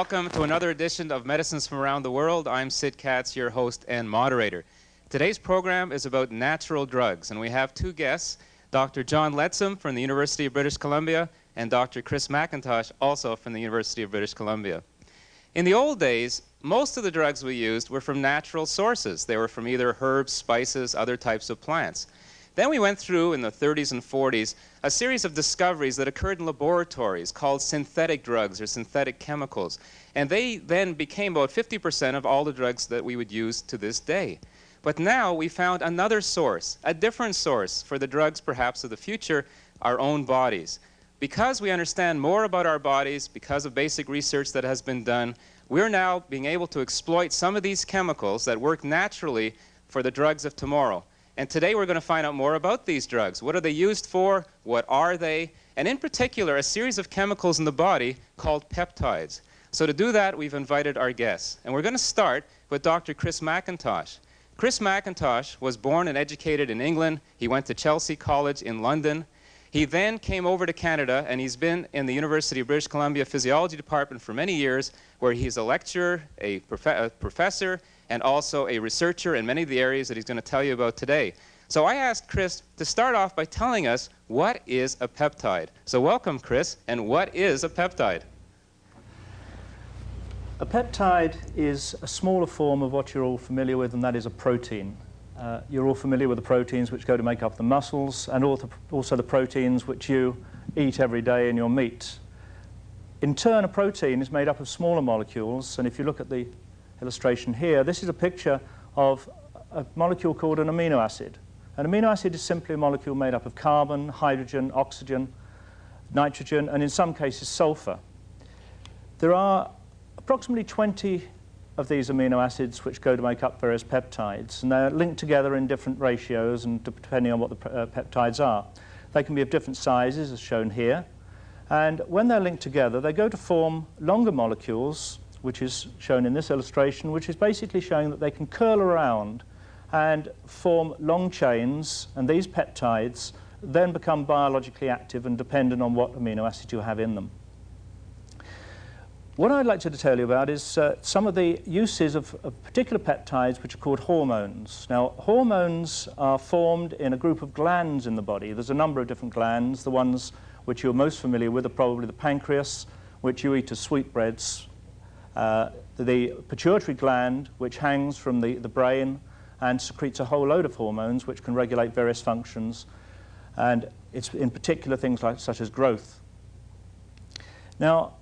welcome to another edition of Medicines from Around the World. I'm Sid Katz, your host and moderator. Today's program is about natural drugs, and we have two guests, Dr. John Ledsome from the University of British Columbia and Dr. Chris McIntosh, also from the University of British Columbia. In the old days, most of the drugs we used were from natural sources. They were from either herbs, spices, other types of plants. Then we went through, in the 30s and 40s, a series of discoveries that occurred in laboratories called synthetic drugs or synthetic chemicals. And they then became about 50% of all the drugs that we would use to this day. But now we found another source, a different source for the drugs perhaps of the future, our own bodies. Because we understand more about our bodies, because of basic research that has been done, we're now being able to exploit some of these chemicals that work naturally for the drugs of tomorrow. And today we're going to find out more about these drugs. What are they used for? What are they? And in particular, a series of chemicals in the body called peptides. So to do that, we've invited our guests. And we're going to start with Dr. Chris McIntosh. Chris McIntosh was born and educated in England. He went to Chelsea College in London. He then came over to Canada, and he's been in the University of British Columbia Physiology Department for many years, where he's a lecturer, a professor, and also a researcher in many of the areas that he's going to tell you about today. So I asked Chris to start off by telling us what is a peptide. So welcome, Chris, and what is a peptide? A peptide is a smaller form of what you're all familiar with, and that is a protein. You're all familiar with the proteins which go to make up the muscles, and also the proteins which you eat every day in your meat. In turn, a protein is made up of smaller molecules, and if you look at the illustration here, this is a picture of a molecule called an amino acid. An amino acid is simply a molecule made up of carbon, hydrogen, oxygen, nitrogen, and in some cases sulfur. There are approximately 20 of these amino acids which go to make up various peptides, and they're linked together in different ratios and depending on what the peptides are. They can be of different sizes, as shown here, and when they're linked together, they go to form longer molecules, which is shown in this illustration, which is basically showing that they can curl around and form long chains, and these peptides then become biologically active and dependent on what amino acid you have in them. What I'd like to tell you about is some of the uses of particular peptides which are called hormones. Now, hormones are formed in a group of glands in the body. There's a number of different glands. The ones which you're most familiar with are probably the pancreas, which you eat as sweetbreads, the pituitary gland, which hangs from the brain and secretes a whole load of hormones which can regulate various functions, and it's in particular things such as growth. Now,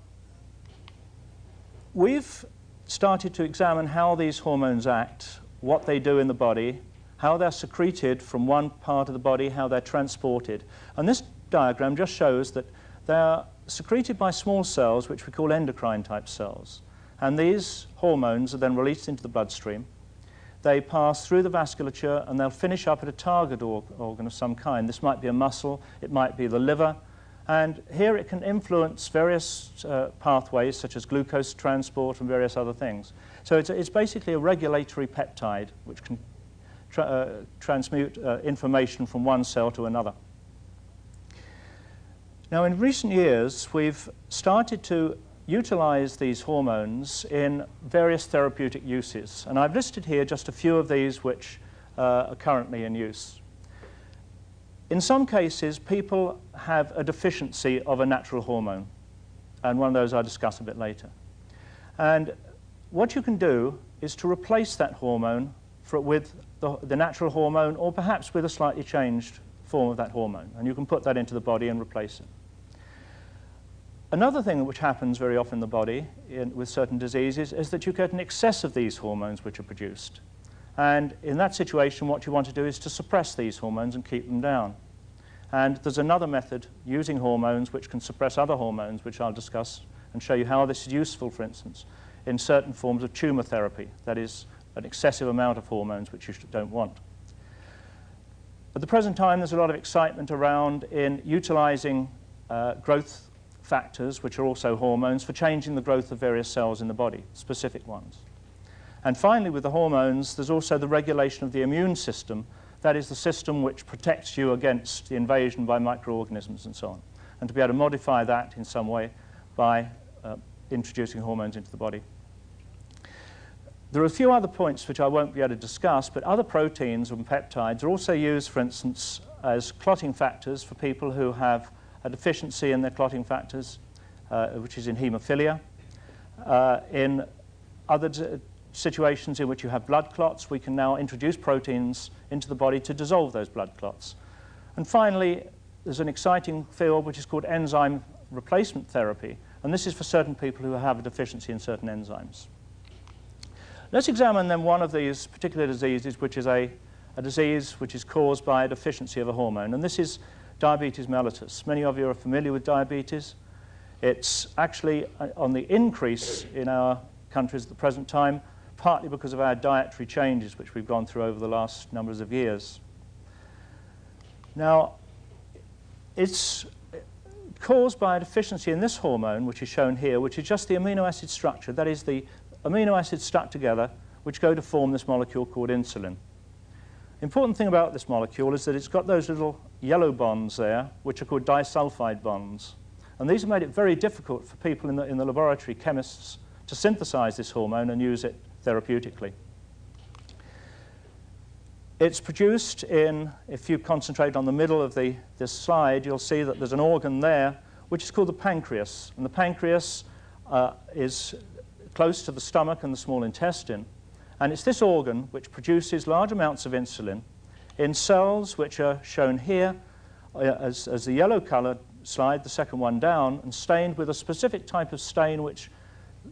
we've started to examine how these hormones act, what they do in the body, how they're secreted from one part of the body, how they're transported. And this diagram just shows that they're secreted by small cells, which we call endocrine-type cells. And these hormones are then released into the bloodstream. They pass through the vasculature, and they'll finish up at a target organ of some kind. This might be a muscle, it might be the liver, and here it can influence various pathways, such as glucose transport and various other things. So it's basically a regulatory peptide, which can transmute information from one cell to another. Now, in recent years, we've started to utilize these hormones in various therapeutic uses. And I've listed here just a few of these which are currently in use. In some cases, people have a deficiency of a natural hormone. And one of those I'll discuss a bit later. And what you can do is to replace that hormone with the natural hormone, or perhaps with a slightly changed form of that hormone. And you can put that into the body and replace it. Another thing which happens very often in the body with certain diseases is that you get an excess of these hormones which are produced. And in that situation, what you want to do is to suppress these hormones and keep them down. And there's another method using hormones which can suppress other hormones, which I'll discuss and show you how this is useful, for instance, in certain forms of tumor therapy. That is, an excessive amount of hormones which you don't want. At the present time, there's a lot of excitement around in utilizing growth factors, which are also hormones, for changing the growth of various cells in the body, specific ones. And finally, with the hormones, there's also the regulation of the immune system. That is the system which protects you against the invasion by microorganisms and so on. And to be able to modify that in some way by introducing hormones into the body. There are a few other points which I won't be able to discuss, but other proteins and peptides are also used, for instance, as clotting factors for people who have a deficiency in their clotting factors, which is in haemophilia. In other situations in which you have blood clots, we can now introduce proteins into the body to dissolve those blood clots. And finally, there's an exciting field which is called enzyme replacement therapy, and this is for certain people who have a deficiency in certain enzymes. Let's examine then one of these particular diseases, which is a disease which is caused by a deficiency of a hormone, and this is diabetes mellitus. Many of you are familiar with diabetes. It's actually on the increase in our countries at the present time, partly because of our dietary changes which we've gone through over the last numbers of years. Now, it's caused by a deficiency in this hormone, which is shown here, which is just the amino acid structure. That is, the amino acids stuck together which go to form this molecule called insulin. The important thing about this molecule is that it's got those little yellow bonds there, which are called disulfide bonds. And these have made it very difficult for people in the laboratory, chemists, to synthesize this hormone and use it therapeutically. It's produced in, if you concentrate on the middle of this slide, you'll see that there's an organ there which is called the pancreas. And the pancreas is close to the stomach and the small intestine. And it's this organ which produces large amounts of insulin in cells which are shown here as the yellow-colored slide, the second one down, and stained with a specific type of stain which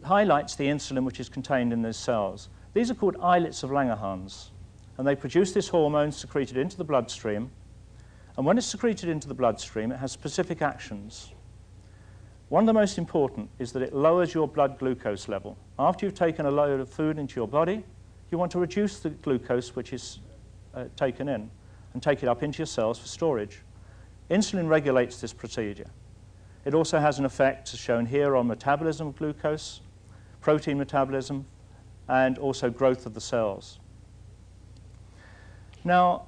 highlights the insulin which is contained in these cells. These are called islets of Langerhans, and they produce this hormone secreted into the bloodstream. And when it's secreted into the bloodstream, it has specific actions. One of the most important is that it lowers your blood glucose level. After you've taken a load of food into your body, you want to reduce the glucose which is taken in and take it up into your cells for storage. Insulin regulates this procedure. It also has an effect, as shown here, on metabolism of glucose, protein metabolism, and also growth of the cells. Now,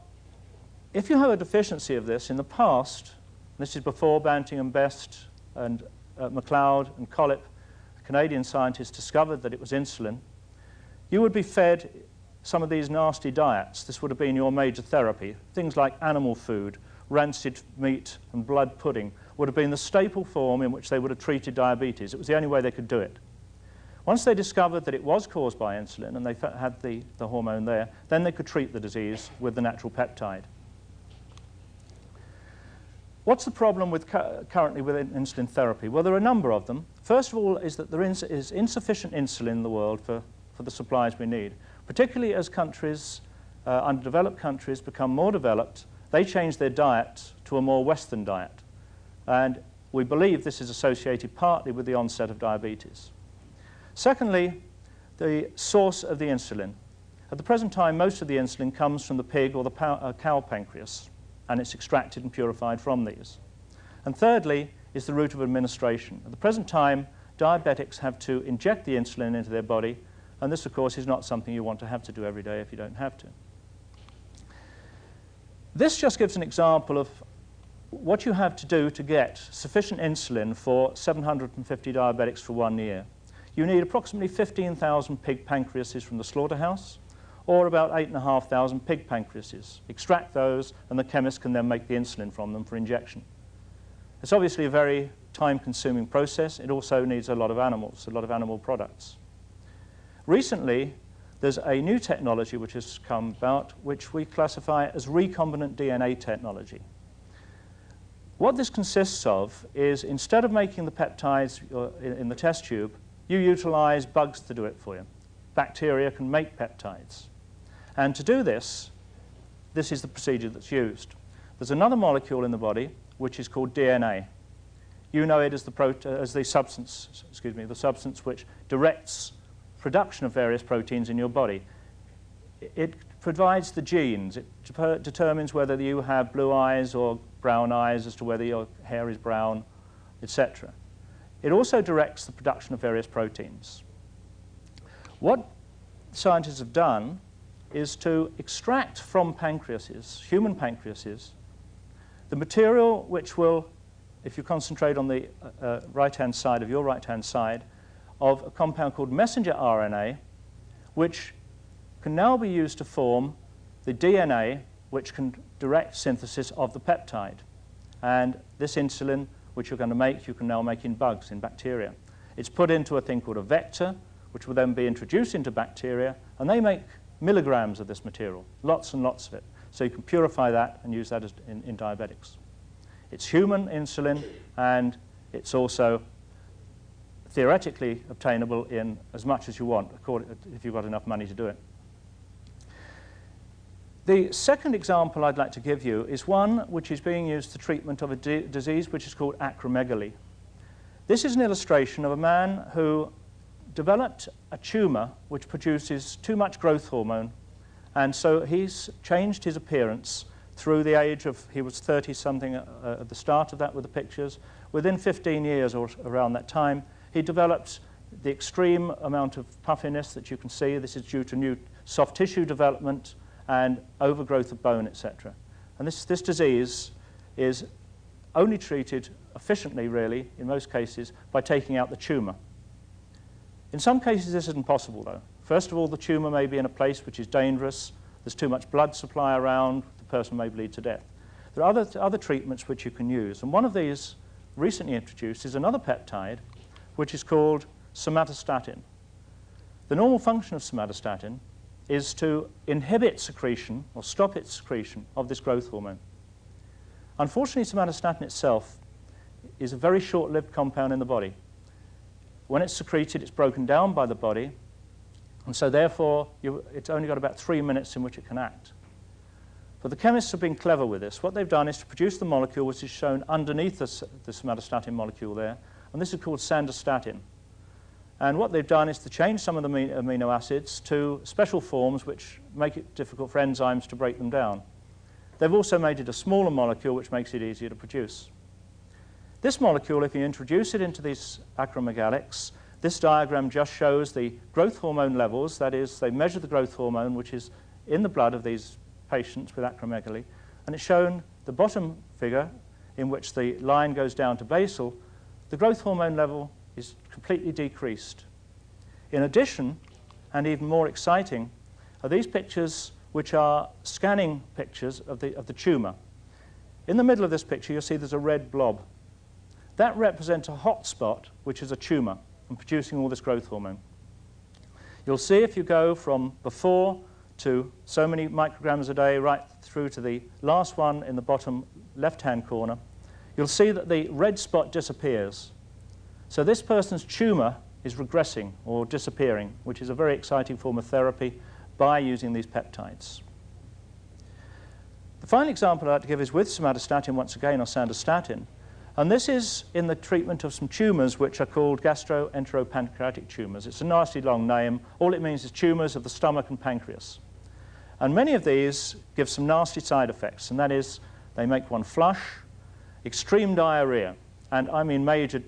if you have a deficiency of this, in the past, this is before Banting and Best and MacLeod and Collip, Canadian scientists, discovered that it was insulin, you would be fed some of these nasty diets. This would have been your major therapy. Things like animal food, rancid meat, and blood pudding would have been the staple form in which they would have treated diabetes. It was the only way they could do it. Once they discovered that it was caused by insulin and they had the hormone there, then they could treat the disease with the natural peptide. What's the problem with currently with insulin therapy? Well, there are a number of them. First of all is that there is insufficient insulin in the world for the supplies we need. Particularly as countries, underdeveloped countries, become more developed, they change their diet to a more Western diet. And we believe this is associated partly with the onset of diabetes. Secondly, the source of the insulin. At the present time, most of the insulin comes from the pig or the cow pancreas, and it's extracted and purified from these. And thirdly is the route of administration. At the present time, diabetics have to inject the insulin into their body, and this, of course, is not something you want to have to do every day if you don't have to. This just gives an example of what you have to do to get sufficient insulin for 750 diabetics for 1 year. You need approximately 15,000 pig pancreases from the slaughterhouse, or about 8,500 pig pancreases. Extract those, and the chemist can then make the insulin from them for injection. It's obviously a very time-consuming process. It also needs a lot of animals, a lot of animal products. Recently, there's a new technology which has come about, which we classify as recombinant DNA technology. What this consists of is, instead of making the peptides in the test tube, you utilize bugs to do it for you. Bacteria can make peptides. And to do this, this is the procedure that's used. There's another molecule in the body which is called DNA. You know it as the substance which directs production of various proteins in your body. It provides the genes. It determines whether you have blue eyes or brown eyes, as to whether your hair is brown, etc. It also directs the production of various proteins. What scientists have done is to extract from pancreases, human pancreases, the material which will, if you concentrate on the right-hand side of your right-hand side, of a compound called messenger RNA, which can now be used to form the DNA, which can direct synthesis of the peptide. And this insulin, which you're going to make, you can now make in bugs, in bacteria. It's put into a thing called a vector, which will then be introduced into bacteria, and they make milligrams of this material, lots and lots of it. So you can purify that and use that as in diabetics. It's human insulin, and it's also theoretically obtainable in as much as you want, if you've got enough money to do it. The second example I'd like to give you is one which is being used for treatment of a disease which is called acromegaly. This is an illustration of a man who developed a tumor which produces too much growth hormone, and so he's changed his appearance through the age of, he was 30-something at the start of that with the pictures. Within 15 years or around that time, he developed the extreme amount of puffiness that you can see. This is due to new soft tissue development and overgrowth of bone, etc. And this disease is only treated efficiently, really, in most cases, by taking out the tumor. In some cases, this isn't possible, though. First of all, the tumor may be in a place which is dangerous. There's too much blood supply around. The person may bleed to death. There are other treatments which you can use, and one of these recently introduced is another peptide, which is called somatostatin. The normal function of somatostatin is to inhibit secretion or stop its secretion of this growth hormone. Unfortunately, somatostatin itself is a very short-lived compound in the body. When it's secreted, it's broken down by the body, and so therefore it's only got about 3 minutes in which it can act. But the chemists have been clever with this. What they've done is to produce the molecule which is shown underneath the somatostatin molecule there, and this is called sandostatin. And what they've done is to change some of the amino acids to special forms which make it difficult for enzymes to break them down. They've also made it a smaller molecule which makes it easier to produce. This molecule, if you introduce it into these acromegalics, this diagram just shows the growth hormone levels. That is, they measure the growth hormone which is in the blood of these patients with acromegaly, and it's shown the bottom figure in which the line goes down to basal. The growth hormone level is completely decreased. In addition, and even more exciting, are these pictures which are scanning pictures of the tumor. In the middle of this picture, you'll see there's a red blob. That represents a hot spot, which is a tumor, and producing all this growth hormone. You'll see if you go from before to so many micrograms a day right through to the last one in the bottom left-hand corner, you'll see that the red spot disappears. So this person's tumor is regressing or disappearing, which is a very exciting form of therapy by using these peptides. The final example I'd like to give is with somatostatin once again, or sandostatin. And this is in the treatment of some tumors which are called gastroenteropancreatic tumors. It's a nasty long name. All it means is tumors of the stomach and pancreas. And many of these give some nasty side effects, and that is they make one flush, extreme diarrhea, and I mean major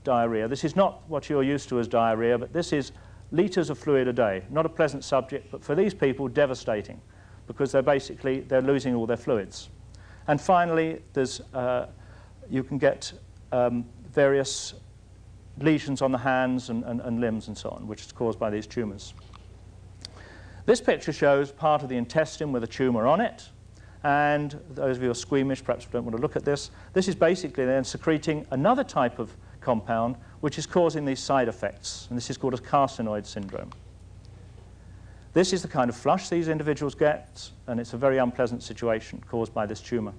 diarrhea. This is not what you're used to as diarrhea, but this is liters of fluid a day. Not a pleasant subject, but for these people, devastating, because they're losing all their fluids. And finally, you can get various lesions on the hands and limbs and so on, which is caused by these tumors. This picture shows part of the intestine with a tumor on it, and those of you who are squeamish perhaps don't want to look at this. This is basically then secreting another type of compound which is causing these side effects, and this is called a carcinoid syndrome. This is the kind of flush these individuals get, and it's a very unpleasant situation caused by this tumor.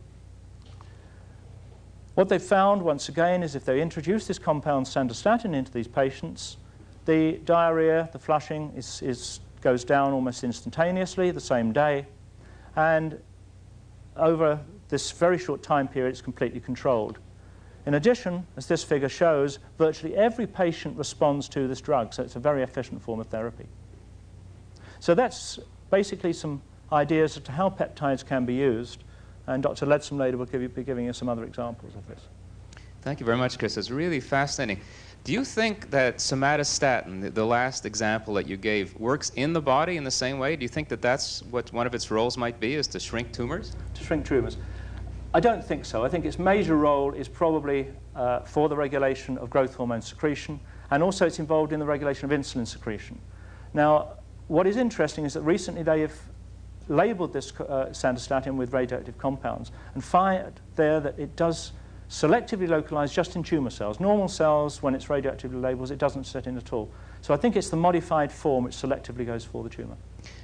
What they've found, once again, is if they introduce this compound sandostatin into these patients, the diarrhea, the flushing, goes down almost instantaneously the same day, and over this very short time period, it's completely controlled. In addition, as this figure shows, virtually every patient responds to this drug, so it's a very efficient form of therapy. So that's basically some ideas as to how peptides can be used, and Dr. Ledsome later will be giving you some other examples of this. Thank you very much, Chris. It's really fascinating. Do you think that somatostatin, the last example that you gave, works in the body in the same way? Do you think that that's what one of its roles might be, is to shrink tumors? To shrink tumors? I don't think so. I think its major role is probably for the regulation of growth hormone secretion. And also it's involved in the regulation of insulin secretion. Now, what is interesting is that recently they have labeled this sandostatin with radioactive compounds and find there that it does selectively localize just in tumor cells. Normal cells, when it's radioactively labeled, it doesn't set in at all. So I think it's the modified form which selectively goes for the tumor.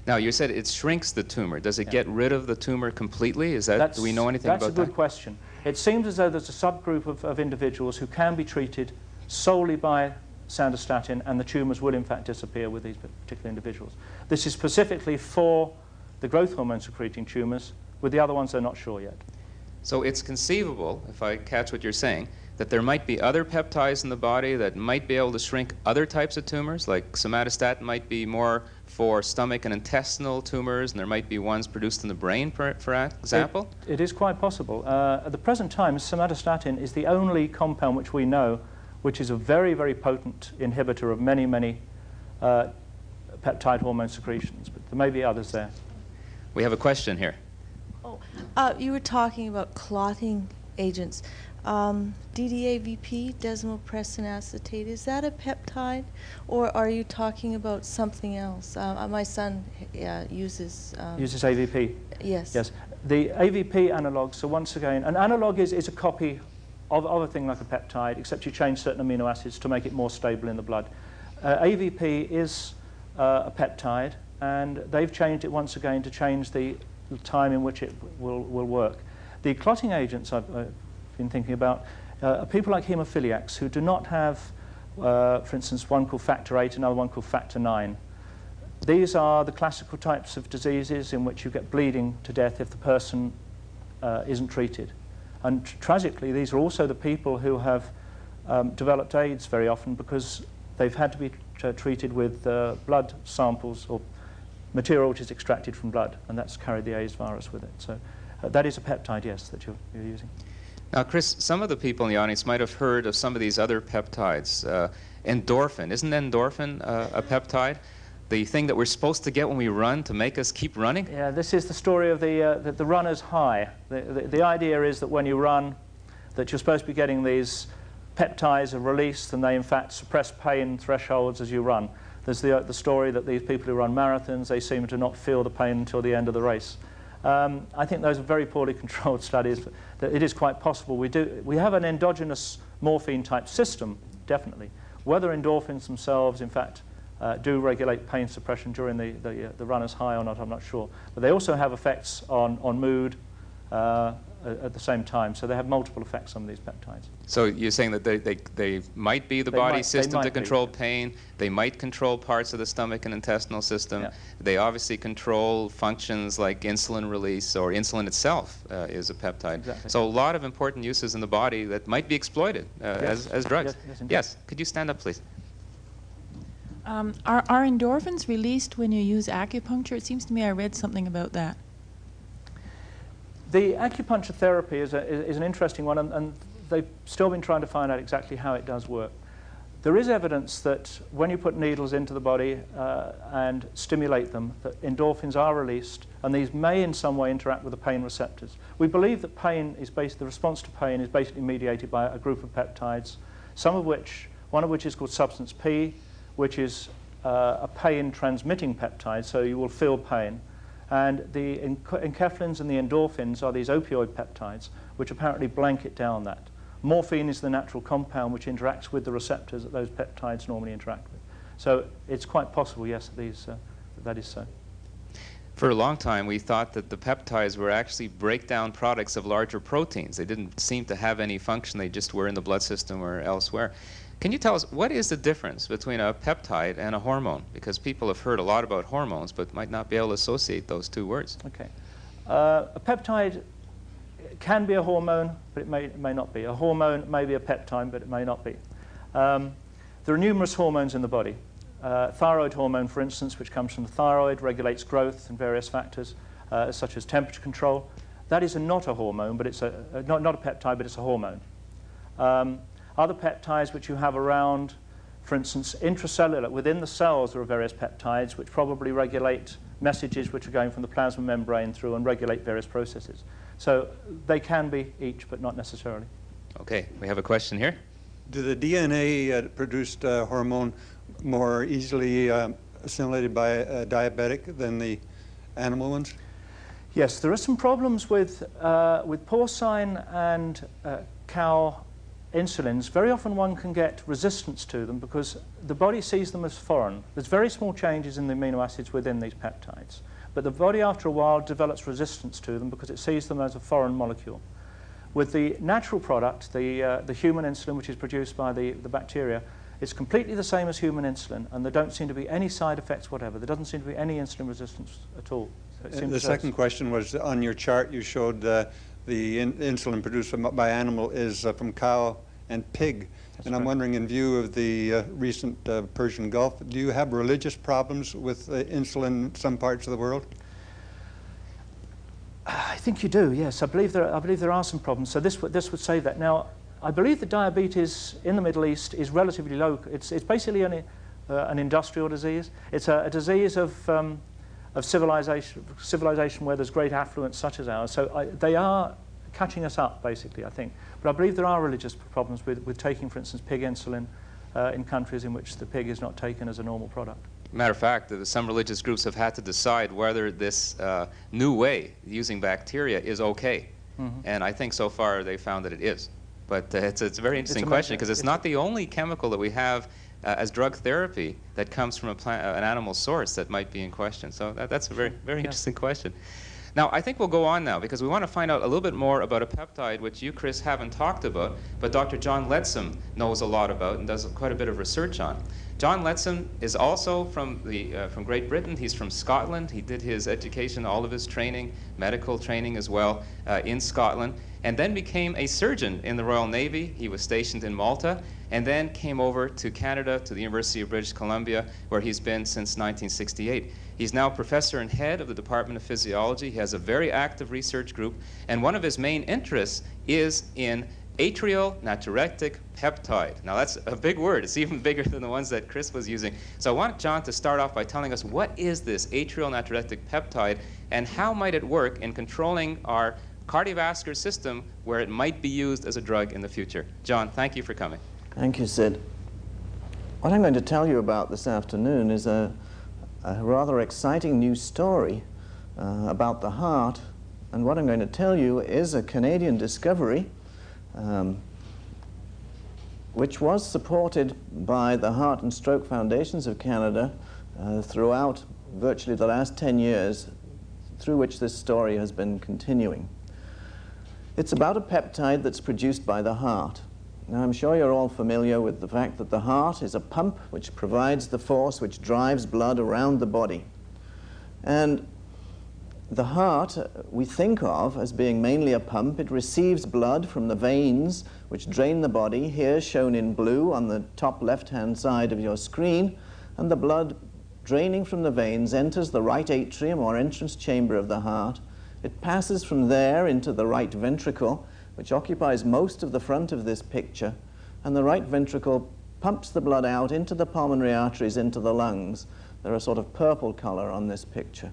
Now, you said it shrinks the tumor. Does it get rid of the tumor completely? Is that, do we know anything about that? That's a good question. It seems as though there's a subgroup of individuals who can be treated solely by sandostatin, and the tumors will in fact disappear with these particular individuals. This is specifically for the growth hormone secreting tumors. With the other ones, they're not sure yet. So it's conceivable, if I catch what you're saying, that there might be other peptides in the body that might be able to shrink other types of tumors, like somatostatin might be more for stomach and intestinal tumors, and there might be ones produced in the brain, for example? It is quite possible. At the present time, somatostatin is the only compound which we know which is a very, very potent inhibitor of many, many peptide hormone secretions, but there may be others there. We have a question here. Oh, you were talking about clotting agents. DDAVP, desmopressin acetate, is that a peptide, or are you talking about something else? My son uses... uses AVP? Yes. Yes. The AVP analogue, so once again, an analogue is a copy of a thing like a peptide, except you change certain amino acids to make it more stable in the blood. AVP is a peptide, and they've changed it once again to change the time in which it will work. The clotting agents I've been thinking about are people like haemophiliacs who do not have, for instance, one called factor 8, another one called factor 9. These are the classical types of diseases in which you get bleeding to death if the person isn't treated. And tragically, these are also the people who have developed AIDS very often because they've had to be treated with blood samples or material which is extracted from blood, and that's carried the AIDS virus with it. So that is a peptide, yes, that you're using. Now, Chris, some of the people in the audience might have heard of some of these other peptides. Endorphin, isn't endorphin a peptide? The thing that we're supposed to get when we run to make us keep running? Yeah, this is the story of the runner's high. The idea is that when you run, that you're supposed to be getting these peptides are released, and they in fact suppress pain thresholds as you run. There's the story that these people who run marathons, they seem to not feel the pain until the end of the race. I think those are very poorly controlled studies. That it is quite possible. We have an endogenous morphine type system, definitely. Whether endorphins themselves, in fact, do regulate pain suppression during the runner's high or not, I'm not sure. But they also have effects on mood at the same time. So they have multiple effects on these peptides. So you're saying that they might be the body system to control pain. They might control parts of the stomach and intestinal system. Yeah. They obviously control functions like insulin release, or insulin itself is a peptide. Exactly. So a lot of important uses in the body that might be exploited Yes. as drugs. Yes, Yes, could you stand up, please? Are endorphins released when you use acupuncture? It seems to me I read something about that. The acupuncture therapy is an interesting one, and they've still been trying to find out exactly how it does work. There is evidence that when you put needles into the body and stimulate them, that endorphins are released, and these may in some way interact with the pain receptors. We believe that the response to pain is basically mediated by a group of peptides, one of which is called substance P, which is a pain-transmitting peptide, so you will feel pain. And the enkephalins and the endorphins are these opioid peptides, which apparently blanket down that. Morphine is the natural compound which interacts with the receptors that those peptides normally interact with. So it's quite possible, yes, that is so. For a long time, we thought that the peptides were actually breakdown products of larger proteins. They didn't seem to have any function. They just were in the blood system or elsewhere. Can you tell us, what is the difference between a peptide and a hormone? Because people have heard a lot about hormones, but might not be able to associate those two words. Okay. A peptide can be a hormone, but it may not be. A hormone may be a peptide, but it may not be. There are numerous hormones in the body. Thyroid hormone, for instance, which comes from the thyroid, regulates growth and various factors, such as temperature control. That is not a hormone, but it's not a peptide, but it's a hormone. Other peptides which you have around, for instance, intracellular, within the cells there are various peptides which probably regulate messages which are going from the plasma membrane through and regulate various processes. So they can be each, but not necessarily. Okay, we have a question here. Do the DNA produced hormone more easily assimilated by a diabetic than the animal ones? Yes, there are some problems with porcine and cow insulins. Very often one can get resistance to them because the body sees them as foreign. There's very small changes in the amino acids within these peptides, but the body after a while develops resistance to them because it sees them as a foreign molecule. With the natural product, the human insulin, which is produced by the bacteria, it's completely the same as human insulin, and there don't seem to be any side effects whatever. There doesn't seem to be any insulin resistance at all. So the second question was, on your chart you showed the insulin produced by animal is from cow and pig. That's and I'm correct. wondering, in view of the recent Persian Gulf, do you have religious problems with insulin in some parts of the world? I think you do, yes. I believe there are some problems. So this would say that. Now, I believe that diabetes in the Middle East is relatively low. It's basically an industrial disease. It's a disease of civilization where there's great affluence such as ours. So they are catching us up, basically, I think. But I believe there are religious problems with taking, for instance, pig insulin in countries in which the pig is not taken as a normal product. Matter of fact, some religious groups have had to decide whether this new way, using bacteria, is okay. Mm-hmm. And I think so far they found that it is. But it's a very interesting question because it's not the only chemical that we have as drug therapy that comes from an animal source that might be in question. So that's a very interesting question. Now, I think we'll go on now because we want to find out a little bit more about a peptide which you, Chris, haven't talked about, but Dr. John Ledsome knows a lot about and does quite a bit of research on. John Ledsome is also from Great Britain. He's from Scotland. He did his education, all of his training, medical training as well, in Scotland, and then became a surgeon in the Royal Navy. He was stationed in Malta, and then came over to Canada, to the University of British Columbia, where he's been since 1968. He's now professor and head of the Department of Physiology. He has a very active research group, and one of his main interests is in atrial natriuretic peptide. Now that's a big word. It's even bigger than the ones that Chris was using. So I want John to start off by telling us what is this atrial natriuretic peptide and how might it work in controlling our cardiovascular system where it might be used as a drug in the future. John, thank you for coming. Thank you, Sid. What I'm going to tell you about this afternoon is a rather exciting new story about the heart, and what I'm going to tell you is a Canadian discovery which was supported by the Heart and Stroke Foundations of Canada throughout virtually the last 10 years, through which this story has been continuing. It's about a peptide that's produced by the heart. Now, I'm sure you're all familiar with the fact that the heart is a pump which provides the force which drives blood around the body. And the heart we think of as being mainly a pump. It receives blood from the veins which drain the body, here shown in blue on the top left-hand side of your screen, and the blood draining from the veins enters the right atrium or entrance chamber of the heart. It passes from there into the right ventricle, which occupies most of the front of this picture, and the right ventricle pumps the blood out into the pulmonary arteries, into the lungs. They're a sort of purple color on this picture.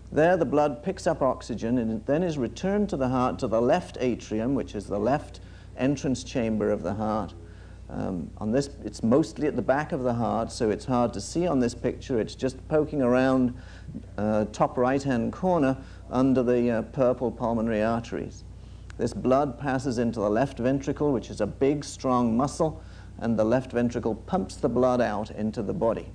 There the blood picks up oxygen and it then is returned to the heart, to the left atrium, which is the left entrance chamber of the heart. On this, it's mostly at the back of the heart, so it's hard to see on this picture. It's just poking around top right-hand corner under the purple pulmonary arteries. This blood passes into the left ventricle, which is a big, strong muscle, and the left ventricle pumps the blood out into the body.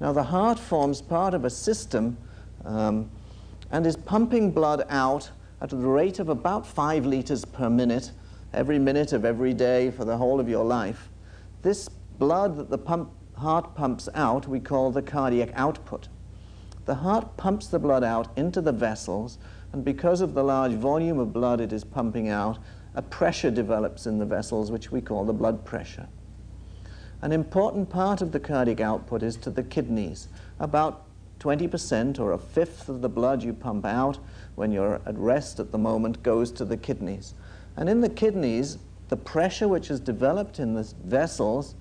Now, the heart forms part of a system and is pumping blood out at the rate of about 5 liters per minute, every minute of every day for the whole of your life. This blood that the heart pumps out we call the cardiac output. The heart pumps the blood out into the vessels, and because of the large volume of blood it is pumping out, a pressure develops in the vessels which we call the blood pressure. An important part of the cardiac output is to the kidneys. About 20% or a fifth of the blood you pump out when you're at rest at the moment goes to the kidneys. And in the kidneys, the pressure which is developed in the vessels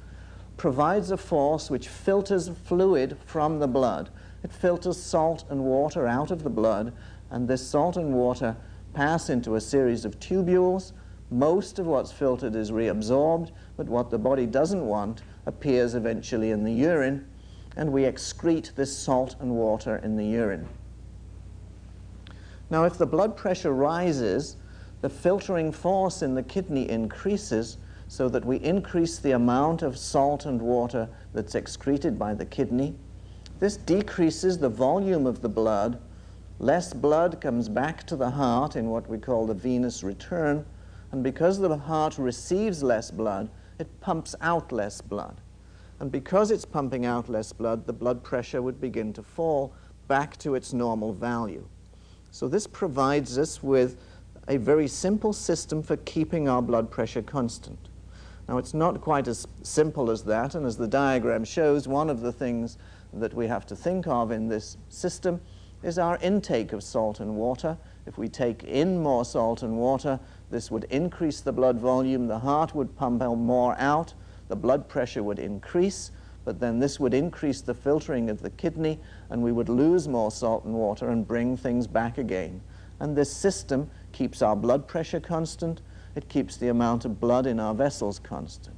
provides a force which filters fluid from the blood. It filters salt and water out of the blood, and this salt and water pass into a series of tubules, Most of what's filtered is reabsorbed, but what the body doesn't want appears eventually in the urine, and we excrete this salt and water in the urine. Now, if the blood pressure rises, the filtering force in the kidney increases, so that we increase the amount of salt and water that's excreted by the kidney. This decreases the volume of the blood. Less blood comes back to the heart in what we call the venous return, and because the heart receives less blood, it pumps out less blood. And because it's pumping out less blood, the blood pressure would begin to fall back to its normal value. So this provides us with a very simple system for keeping our blood pressure constant. Now, it's not quite as simple as that, and as the diagram shows, one of the things that we have to think of in this system is our intake of salt and water. If we take in more salt and water, this would increase the blood volume, the heart would pump more out, the blood pressure would increase, but then this would increase the filtering of the kidney, and we would lose more salt and water and bring things back again. And this system keeps our blood pressure constant. It keeps the amount of blood in our vessels constant.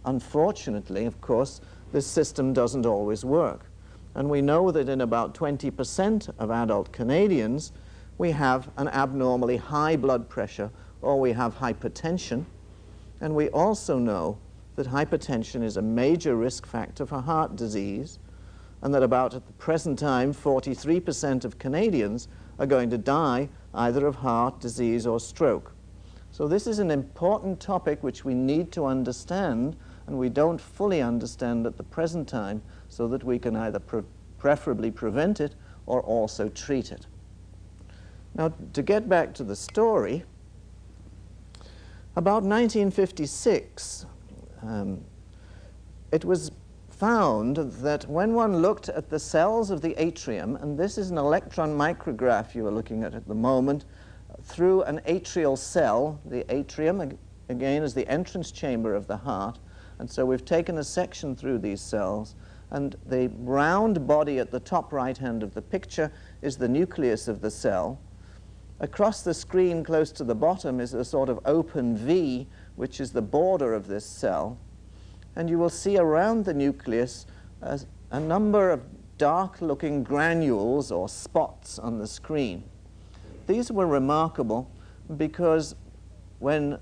Unfortunately, of course, this system doesn't always work. And we know that in about 20% of adult Canadians, we have an abnormally high blood pressure, or we have hypertension. And we also know that hypertension is a major risk factor for heart disease, and that about at the present time, 43% of Canadians are going to die either of heart disease or stroke. So this is an important topic which we need to understand, and we don't fully understand at the present time, so that we can either preferably prevent it or also treat it. Now, to get back to the story, about 1956, it was found that when one looked at the cells of the atrium, and this is an electron micrograph you are looking at the moment, through an atrial cell. The atrium, again, is the entrance chamber of the heart, and so we've taken a section through these cells, and the round body at the top right hand of the picture is the nucleus of the cell. Across the screen close to the bottom is a sort of open V, which is the border of this cell, and you will see around the nucleus a number of dark-looking granules or spots on the screen. These were remarkable because when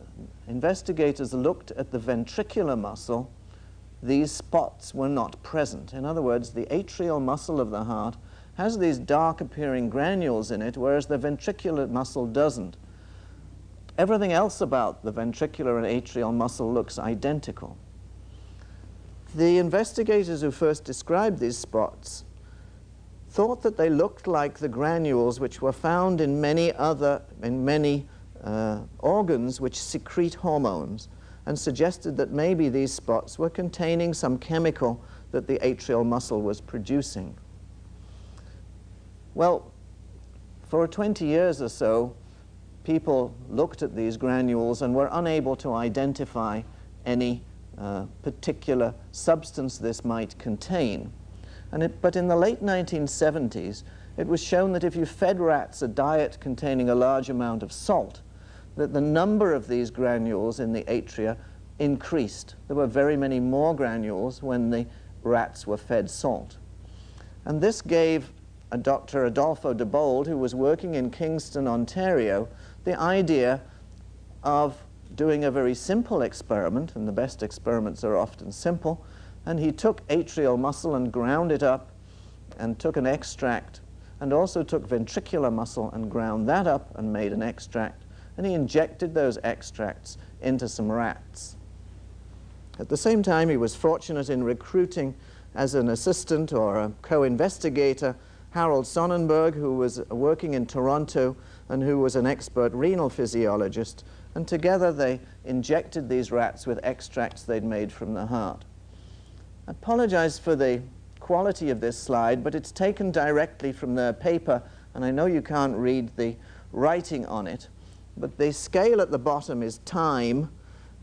investigators looked at the ventricular muscle, these spots were not present. In other words, the atrial muscle of the heart has these dark-appearing granules in it, whereas the ventricular muscle doesn't. Everything else about the ventricular and atrial muscle looks identical. The investigators who first described these spots thought that they looked like the granules which were found in many organs which secrete hormones, and suggested that maybe these spots were containing some chemical that the atrial muscle was producing. Well, for 20 years or so, people looked at these granules and were unable to identify any particular substance this might contain. But in the late 1970s, it was shown that if you fed rats a diet containing a large amount of salt, that the number of these granules in the atria increased. There were very many more granules when the rats were fed salt. And this gave Dr. Adolfo de Bold, who was working in Kingston, Ontario, the idea of doing a very simple experiment, and the best experiments are often simple, and he took atrial muscle and ground it up and took an extract, and also took ventricular muscle and ground that up and made an extract, and he injected those extracts into some rats. At the same time, he was fortunate in recruiting as an assistant or a co-investigator Harold Sonnenberg, who was working in Toronto and who was an expert renal physiologist, and together they injected these rats with extracts they'd made from the heart. I apologize for the quality of this slide, but it's taken directly from their paper, and I know you can't read the writing on it, but the scale at the bottom is time,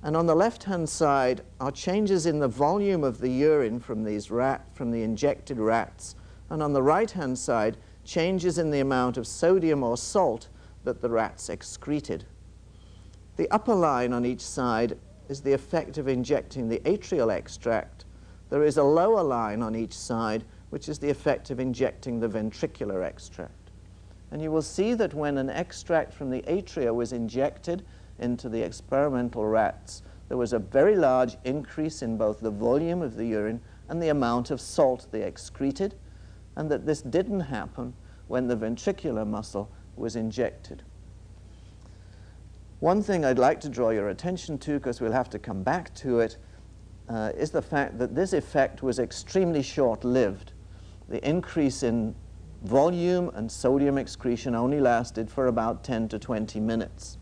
and on the left-hand side are changes in the volume of the urine from the injected rats, and on the right-hand side, changes in the amount of sodium or salt that the rats excreted. The upper line on each side is the effect of injecting the atrial extract. There is a lower line on each side, which is the effect of injecting the ventricular extract. And you will see that when an extract from the atria was injected into the experimental rats, there was a very large increase in both the volume of the urine and the amount of salt they excreted, and that this didn't happen when the ventricular muscle was injected. One thing I'd like to draw your attention to, because we'll have to come back to it, is the fact that this effect was extremely short-lived. The increase in volume and sodium excretion only lasted for about 10 to 20 minutes.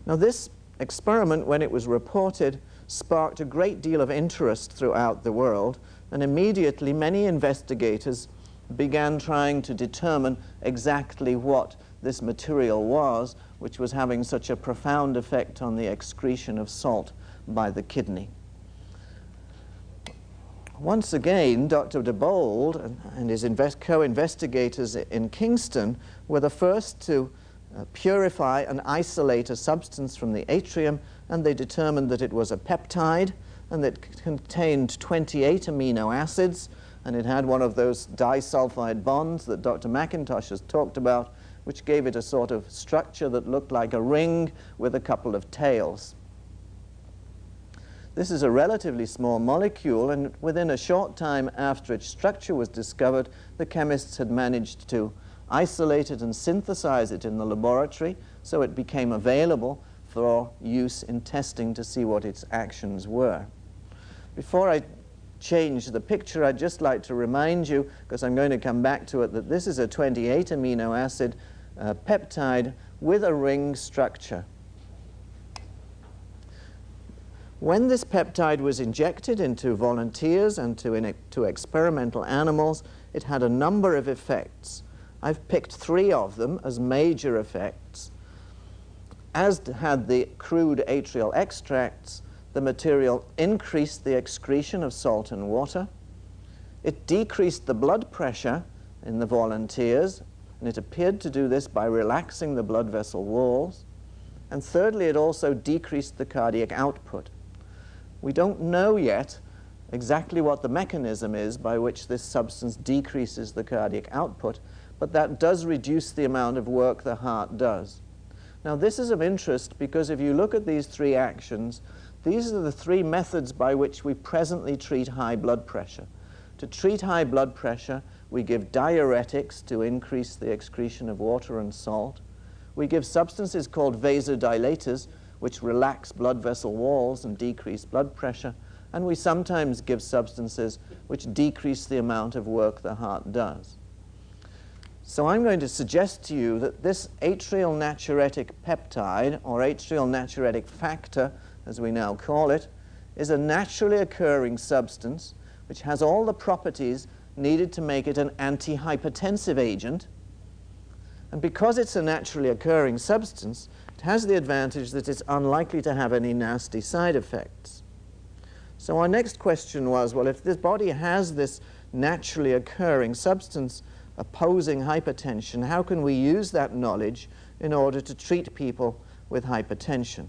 Now, this experiment, when it was reported, sparked a great deal of interest throughout the world, and immediately many investigators began trying to determine exactly what this material was, which was having such a profound effect on the excretion of salt by the kidney. Once again, Dr. DeBold and his co-investigators in Kingston were the first to purify and isolate a substance from the atrium, and they determined that it was a peptide, and that it contained 28 amino acids, and it had one of those disulfide bonds that Dr. McIntosh has talked about, which gave it a sort of structure that looked like a ring with a couple of tails. This is a relatively small molecule, and within a short time after its structure was discovered, the chemists had managed to isolate it and synthesize it in the laboratory, so it became available for use in testing to see what its actions were. Before I change the picture, I'd just like to remind you, because I'm going to come back to it, that this is a 28 amino acid peptide with a ring structure. When this peptide was injected into volunteers and to experimental animals, it had a number of effects. I've picked 3 of them as major effects. As had the crude atrial extracts, the material increased the excretion of salt and water. It decreased the blood pressure in the volunteers, and it appeared to do this by relaxing the blood vessel walls. And thirdly, it also decreased the cardiac output. We don't know yet exactly what the mechanism is by which this substance decreases the cardiac output, but that does reduce the amount of work the heart does. Now, this is of interest because if you look at these 3 actions, these are the 3 methods by which we presently treat high blood pressure. To treat high blood pressure, we give diuretics to increase the excretion of water and salt. We give substances called vasodilators, which relax blood vessel walls and decrease blood pressure. And we sometimes give substances which decrease the amount of work the heart does. So I'm going to suggest to you that this atrial natriuretic peptide, or atrial natriuretic factor, as we now call it, is a naturally occurring substance which has all the properties needed to make it an antihypertensive agent. And because it's a naturally occurring substance, it has the advantage that it's unlikely to have any nasty side effects. So our next question was, well, if this body has this naturally occurring substance opposing hypertension, how can we use that knowledge in order to treat people with hypertension?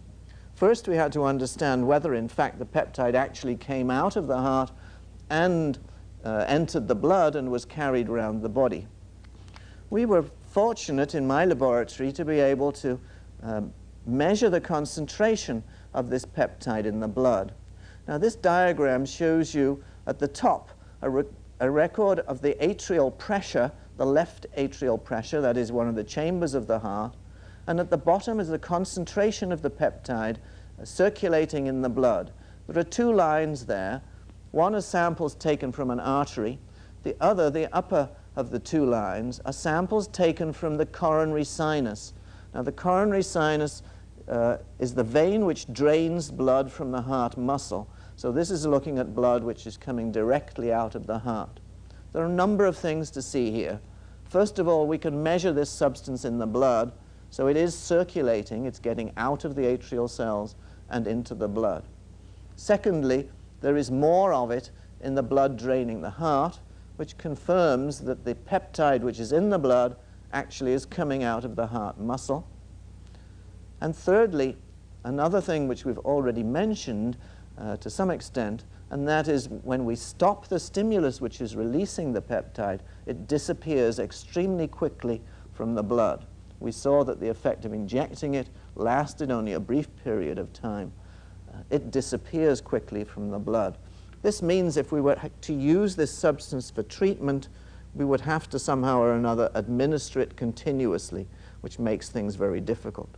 First, we had to understand whether, in fact, the peptide actually came out of the heart and entered the blood and was carried around the body. We were fortunate in my laboratory to be able to measure the concentration of this peptide in the blood. Now, this diagram shows you at the top a record of the atrial pressure, the left atrial pressure, that is one of the chambers of the heart, and at the bottom is the concentration of the peptide circulating in the blood. There are 2 lines there. One is samples taken from an artery. The other, the upper of the 2 lines, are samples taken from the coronary sinus. Now, the coronary sinus is the vein which drains blood from the heart muscle. So this is looking at blood which is coming directly out of the heart. There are a number of things to see here. First of all, we can measure this substance in the blood. So it is circulating. It's getting out of the atrial cells and into the blood. Secondly, there is more of it in the blood draining the heart, which confirms that the peptide which is in the blood actually is coming out of the heart muscle. And thirdly, another thing which we've already mentioned to some extent, and that is when we stop the stimulus which is releasing the peptide, it disappears extremely quickly from the blood. We saw that the effect of injecting it lasted only a brief period of time. It disappears quickly from the blood. This means if we were to use this substance for treatment, we would have to somehow or another administer it continuously, which makes things very difficult.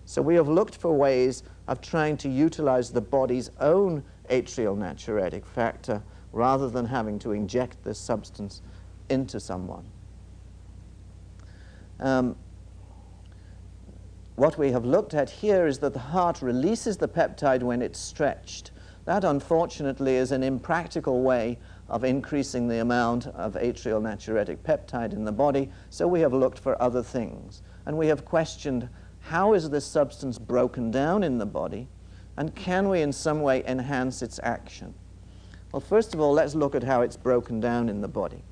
So we have looked for ways of trying to utilize the body's own atrial natriuretic factor rather than having to inject this substance into someone. What we have looked at here is that the heart releases the peptide when it's stretched. That, unfortunately, is an impractical way of increasing the amount of atrial natriuretic peptide in the body, so we have looked for other things. And we have questioned, how is this substance broken down in the body, and can we in some way enhance its action? Well, first of all, let's look at how it's broken down in the body.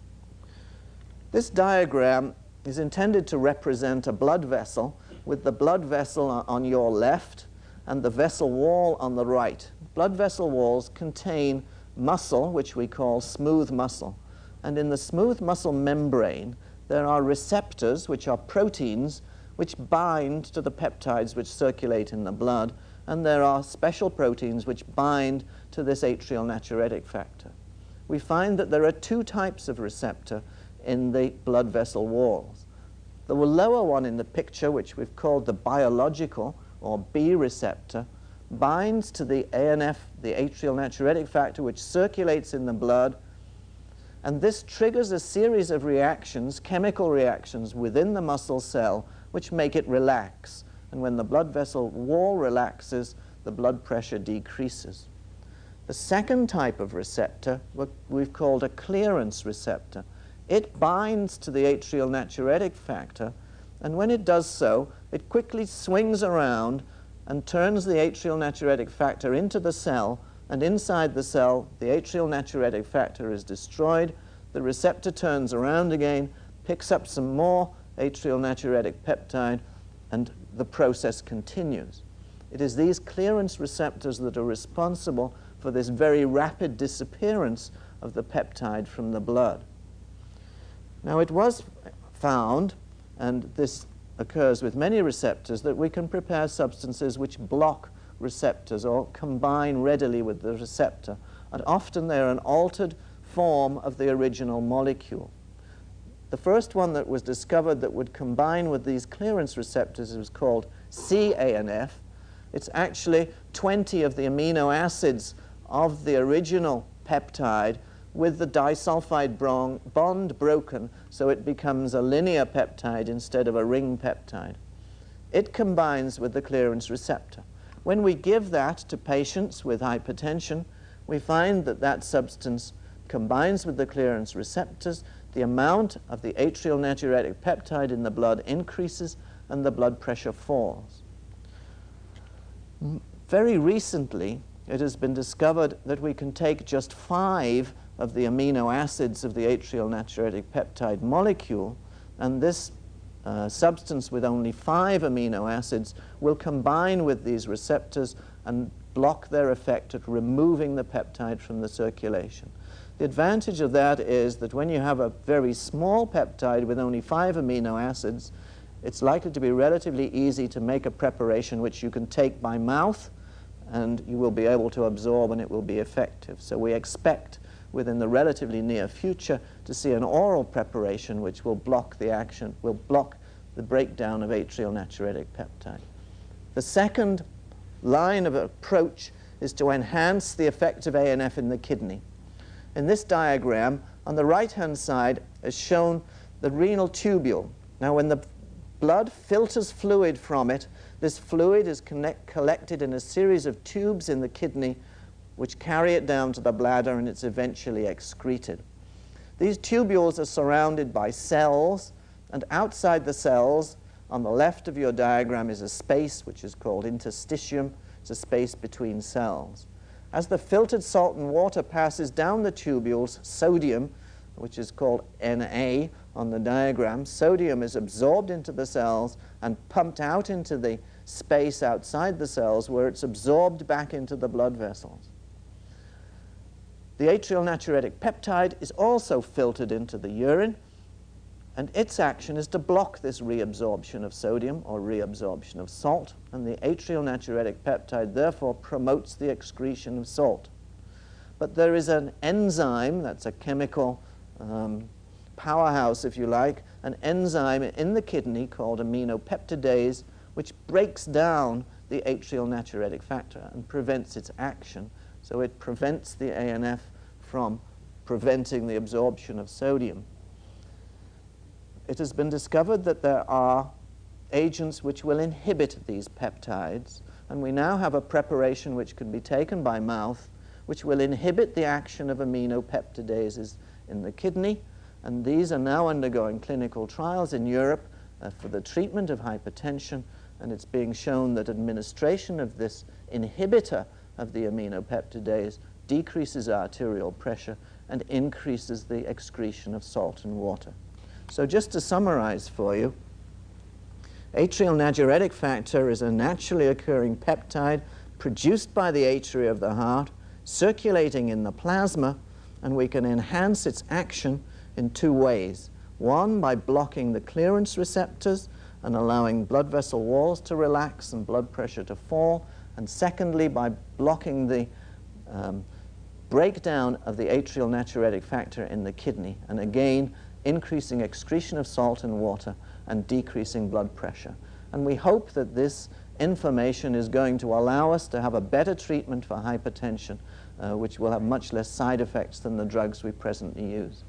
This diagram is intended to represent a blood vessel with the blood vessel on your left and the vessel wall on the right. Blood vessel walls contain muscle, which we call smooth muscle. And in the smooth muscle membrane, there are receptors, which are proteins, which bind to the peptides which circulate in the blood. And there are special proteins which bind to this atrial natriuretic factor. We find that there are two types of receptor in the blood vessel walls. The lower one in the picture, which we've called the biological or B receptor, binds to the ANF, the atrial natriuretic factor, which circulates in the blood, and this triggers a series of reactions, chemical reactions within the muscle cell, which make it relax. And when the blood vessel wall relaxes, the blood pressure decreases. The second type of receptor we've called a clearance receptor. It binds to the atrial natriuretic factor, and when it does so, it quickly swings around and turns the atrial natriuretic factor into the cell, and inside the cell, the atrial natriuretic factor is destroyed. The receptor turns around again, picks up some more atrial natriuretic peptide, and the process continues. It is these clearance receptors that are responsible for this very rapid disappearance of the peptide from the blood. Now, it was found, and this occurs with many receptors, that we can prepare substances which block receptors or combine readily with the receptor, and often they're an altered form of the original molecule. The first one that was discovered that would combine with these clearance receptors was called CANF. It's actually 20 of the amino acids of the original peptide with the disulfide bond broken, so it becomes a linear peptide instead of a ring peptide. It combines with the clearance receptor. When we give that to patients with hypertension, we find that that substance combines with the clearance receptors, the amount of the atrial natriuretic peptide in the blood increases, and the blood pressure falls. Very recently, it has been discovered that we can take just 5 of the amino acids of the atrial natriuretic peptide molecule, and this substance with only 5 amino acids will combine with these receptors and block their effect at removing the peptide from the circulation. The advantage of that is that when you have a very small peptide with only 5 amino acids, it's likely to be relatively easy to make a preparation which you can take by mouth, and you will be able to absorb, and it will be effective. So we expect within the relatively near future to see an oral preparation which will block the action, will block the breakdown of atrial natriuretic peptide. The second line of approach is to enhance the effect of ANF in the kidney. In this diagram, on the right-hand side is shown the renal tubule. Now, when the blood filters fluid from it, this fluid is collected in a series of tubes in the kidney which carry it down to the bladder, and it's eventually excreted. These tubules are surrounded by cells, and outside the cells, on the left of your diagram, is a space which is called interstitium. It's a space between cells. As the filtered salt and water passes down the tubules, sodium, which is called Na on the diagram, sodium is absorbed into the cells and pumped out into the space outside the cells where it's absorbed back into the blood vessels. The atrial natriuretic peptide is also filtered into the urine, and its action is to block this reabsorption of sodium or reabsorption of salt, and the atrial natriuretic peptide therefore promotes the excretion of salt. But there is an enzyme, that's a chemical powerhouse, if you like, an enzyme in the kidney called aminopeptidase, which breaks down the atrial natriuretic factor and prevents its action. So it prevents the ANF from preventing the absorption of sodium. It has been discovered that there are agents which will inhibit these peptides, and we now have a preparation which can be taken by mouth which will inhibit the action of aminopeptidases in the kidney, and these are now undergoing clinical trials in Europe for the treatment of hypertension, and it's being shown that administration of this inhibitor of the aminopeptidase decreases arterial pressure and increases the excretion of salt and water. So just to summarize for you, atrial natriuretic factor is a naturally occurring peptide produced by the atria of the heart, circulating in the plasma, and we can enhance its action in two ways. One, by blocking the clearance receptors and allowing blood vessel walls to relax and blood pressure to fall, and secondly, by blocking the breakdown of the atrial natriuretic factor in the kidney, and again, increasing excretion of salt and water and decreasing blood pressure. And we hope that this information is going to allow us to have a better treatment for hypertension, which will have much less side effects than the drugs we presently use.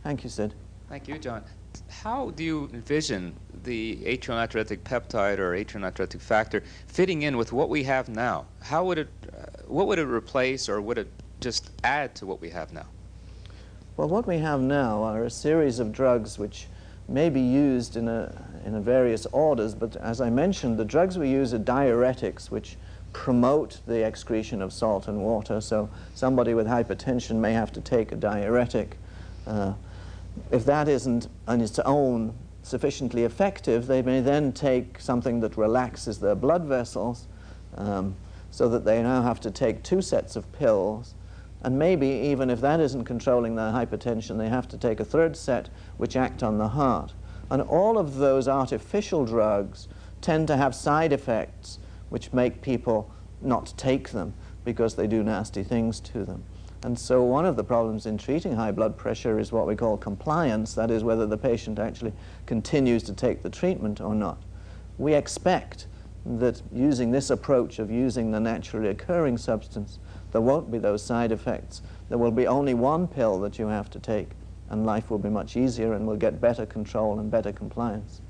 Thank you, Sid. Thank you, John. How do you envision the atrial natriuretic peptide or atrial natriuretic factor fitting in with what we have now? How would it, what would it replace, or would it just add to what we have now? Well, what we have now are a series of drugs which may be used in various orders, but as I mentioned, the drugs we use are diuretics, which promote the excretion of salt and water. So somebody with hypertension may have to take a diuretic. If that isn't on its own sufficiently effective, they may then take something that relaxes their blood vessels, so that they now have to take 2 sets of pills. And maybe even if that isn't controlling their hypertension, they have to take a 3rd set which act on the heart. And all of those artificial drugs tend to have side effects which make people not take them because they do nasty things to them. And so one of the problems in treating high blood pressure is what we call compliance, that is, whether the patient actually continues to take the treatment or not. We expect that using this approach of using the naturally occurring substance, there won't be those side effects. There will be only 1 pill that you have to take, and life will be much easier, and we'll get better control and better compliance.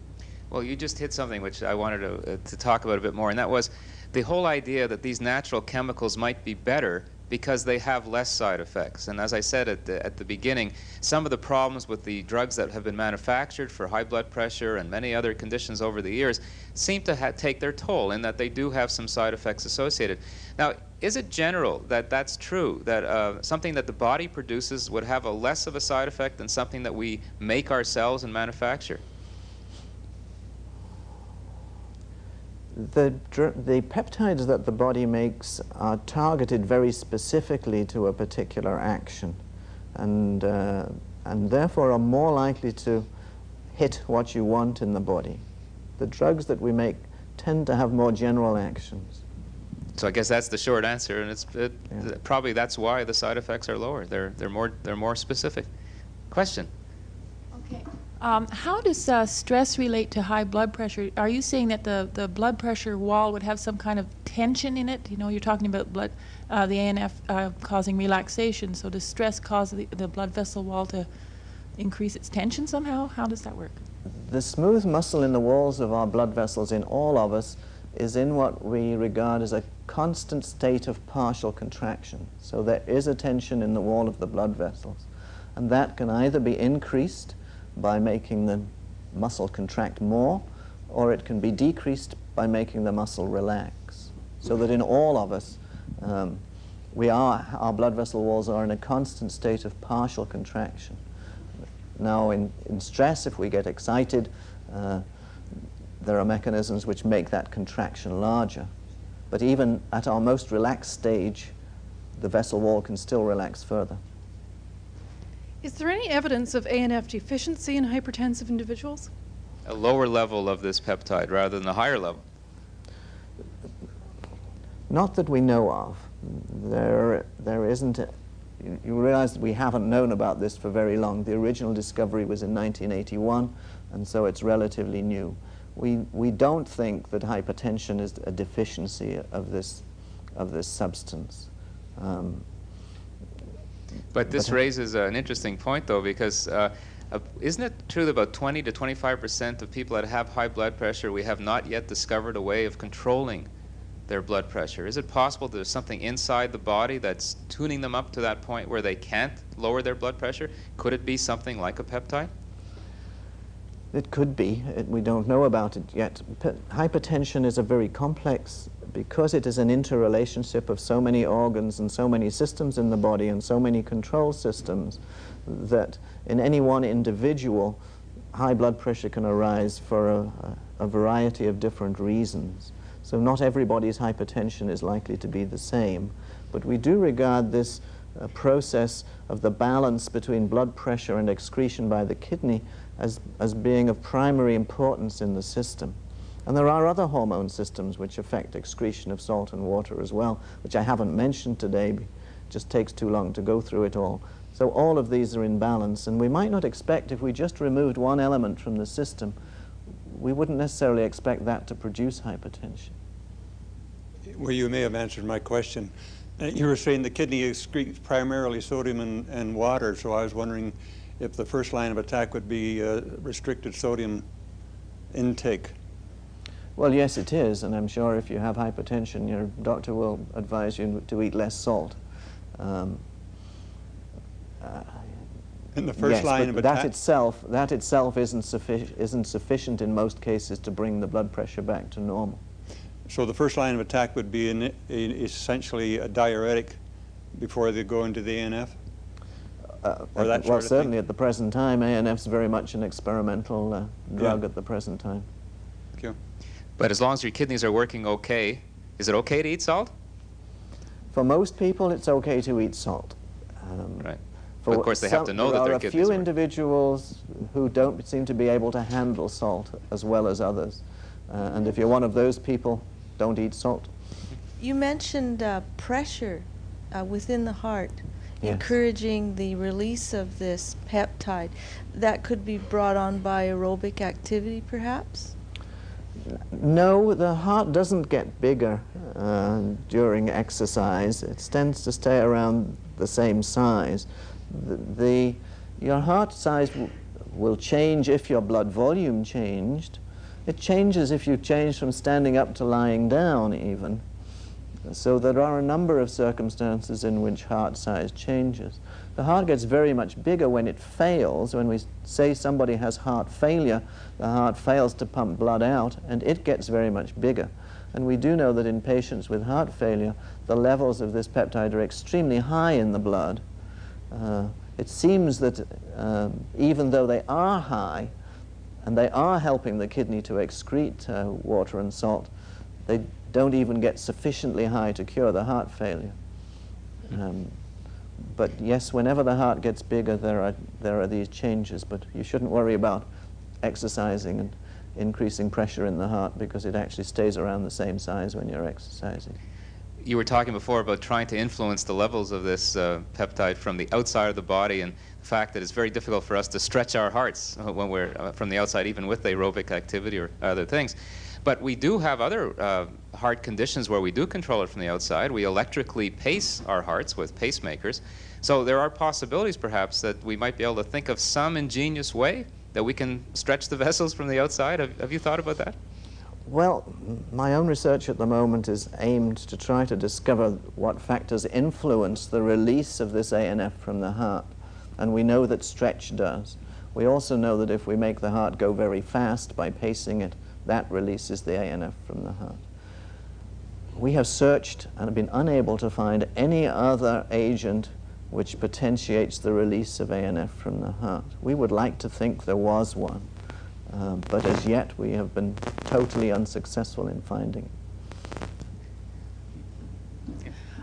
Well, you just hit something which I wanted to talk about a bit more, and that was the whole idea that these natural chemicals might be better because they have less side effects. And as I said at the beginning, some of the problems with the drugs that have been manufactured for high blood pressure and many other conditions over the years seem to take their toll in that they do have some side effects associated. Now, is it general that that's true, that something that the body produces would have a less of a side effect than something that we make ourselves and manufacture? The peptides that the body makes are targeted very specifically to a particular action, and therefore are more likely to hit what you want in the body. The drugs that we make tend to have more general actions. So I guess that's the short answer, and probably that's why the side effects are lower. They're more specific. Question? Okay. How does stress relate to high blood pressure? Are you saying that the blood pressure wall would have some kind of tension in it? You know, you're talking about the ANF causing relaxation. So does stress cause the blood vessel wall to increase its tension somehow? How does that work? The smooth muscle in the walls of our blood vessels in all of us is in what we regard as a constant state of partial contraction. So there is a tension in the wall of the blood vessels, and that can either be increased by making the muscle contract more, or it can be decreased by making the muscle relax. So that in all of us, our blood vessel walls are in a constant state of partial contraction. Now in stress, if we get excited, there are mechanisms which make that contraction larger. But even at our most relaxed stage, the vessel wall can still relax further. Is there any evidence of ANF deficiency in hypertensive individuals? A lower level of this peptide rather than a higher level? Not that we know of. There isn't. You realize that we haven't known about this for very long. The original discovery was in 1981, and so it's relatively new. We don't think that hypertension is a deficiency of this substance. But this raises an interesting point, though, because isn't it true that about 20 to 25% of people that have high blood pressure, we have not yet discovered a way of controlling their blood pressure? Is it possible that there's something inside the body that's tuning them up to that point where they can't lower their blood pressure? Could it be something like a peptide? It could be. We don't know about it yet. Hypertension is a very complex, because it is an interrelationship of so many organs and so many systems in the body and so many control systems, that in any one individual, high blood pressure can arise for a variety of different reasons. So not everybody's hypertension is likely to be the same. But we do regard this process of the balance between blood pressure and excretion by the kidney as being of primary importance in the system. And there are other hormone systems which affect excretion of salt and water as well, which I haven't mentioned today. It just takes too long to go through it all. So all of these are in balance, and we might not expect, if we just removed one element from the system, we wouldn't necessarily expect that to produce hypertension. Well, you may have answered my question. You were saying the kidney excretes primarily sodium and water, so I was wondering if the first line of attack would be restricted sodium intake. Well, yes, it is, and I'm sure if you have hypertension, your doctor will advise you to eat less salt. In the first line of attack? That itself isn't sufficient in most cases to bring the blood pressure back to normal. So the first line of attack would be essentially a diuretic before they go into the ANF? Well, certainly at the present time, ANF is very much an experimental drug at the present time. Thank you. But as long as your kidneys are working okay, is it okay to eat salt? For most people, it's okay to eat salt. Right. But of course, they have to know that their kidneys There are a few work. individuals who don't seem to be able to handle salt as well as others. And if you're one of those people, don't eat salt. You mentioned pressure within the heart, Yes. encouraging the release of this peptide. That could be brought on by aerobic activity, perhaps? No, the heart doesn't get bigger during exercise. It tends to stay around the same size. Your heart size will change if your blood volume changed. It changes if you change from standing up to lying down even. So there are a number of circumstances in which heart size changes. The heart gets very much bigger when it fails. When we say somebody has heart failure, the heart fails to pump blood out, and it gets very much bigger. And we do know that in patients with heart failure, the levels of this peptide are extremely high in the blood. It seems that even though they are high, and they are helping the kidney to excrete water and salt, they don't even get sufficiently high to cure the heart failure. But yes, whenever the heart gets bigger, there are these changes, but you shouldn't worry about exercising and increasing pressure in the heart, because it actually stays around the same size when you're exercising. You were talking before about trying to influence the levels of this peptide from the outside of the body, and the fact that it's very difficult for us to stretch our hearts when we're from the outside, even with aerobic activity or other things. But we do have other heart conditions where we do control it from the outside. We electrically pace our hearts with pacemakers. So there are possibilities, perhaps, that we might be able to think of some ingenious way that we can stretch the vessels from the outside. Have you thought about that? Well, my own research at the moment is aimed to try to discover what factors influence the release of this ANF from the heart. And we know that stretch does. We also know that if we make the heart go very fast by pacing it, that releases the ANF from the heart. We have searched and have been unable to find any other agent which potentiates the release of ANF from the heart. We would like to think there was one. but as yet we have been totally unsuccessful in finding.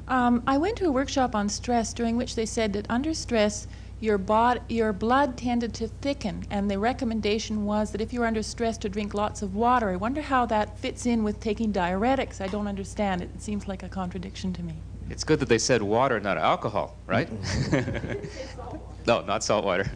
I went to a workshop on stress during which they said that under stress your blood tended to thicken, and the recommendation was that if you were under stress to drink lots of water. I wonder how that fits in with taking diuretics. I don't understand it. It seems like a contradiction to me. It's good that they said water, not alcohol, right? No, not salt water.